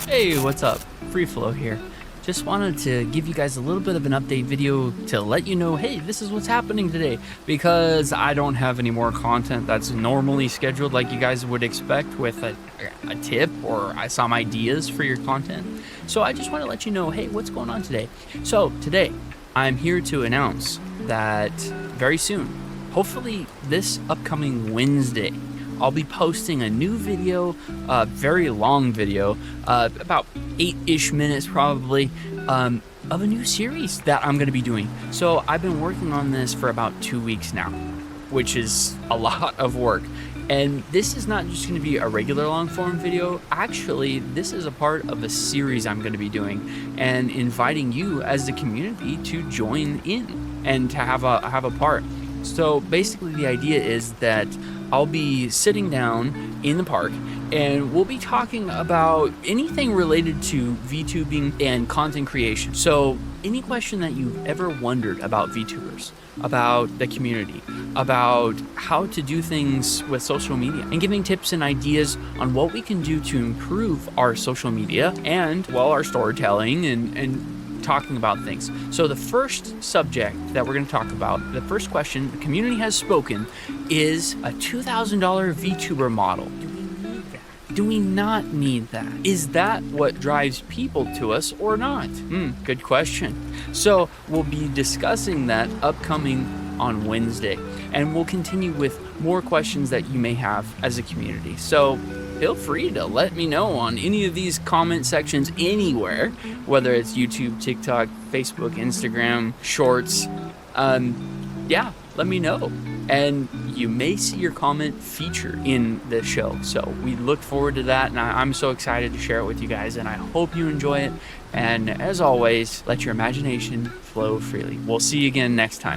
Hey, what's up? Free Flow here. Just wanted to give you guys a little bit of an update video to let you know, hey, this is what's happening today, because I don't have any more content that's normally scheduled like you guys would expect with a tip or some ideas for your content. So I just want to let you know, hey, what's going on today? So today I'm here to announce that very soon, hopefully this upcoming Wednesday, I'll be posting a new video, a very long video, about 8-ish minutes probably, of a new series that I'm going to be doing. So I've been working on this for about 2 weeks now, which is a lot of work. And this is not just going to be a regular long form video. Actually, this is a part of a series I'm going to be doing and inviting you as the community to join in and to have a part. So basically the idea is that I'll be sitting down in the park and we'll be talking about anything related to VTubing and content creation. So any question that you've ever wondered about VTubers, about the community, about how to do things with social media, and giving tips and ideas on what we can do to improve our social media and, well, our storytelling and talking about things. So the first subject that we're going to talk about, the first question the community has spoken, is a $2,000 VTuber model. Do we need that? Do we not need that? Is that what drives people to us or not? Good question. So we'll be discussing that upcoming on Wednesday, and we'll continue with more questions that you may have as a community. So feel free to let me know on any of these comment sections anywhere, whether it's YouTube, TikTok, Facebook, Instagram, Shorts. Yeah, let me know. And you may see your comment featured in the show. So we look forward to that, and I'm so excited to share it with you guys, and I hope you enjoy it. And as always, let your imagination flow freely. We'll see you again next time.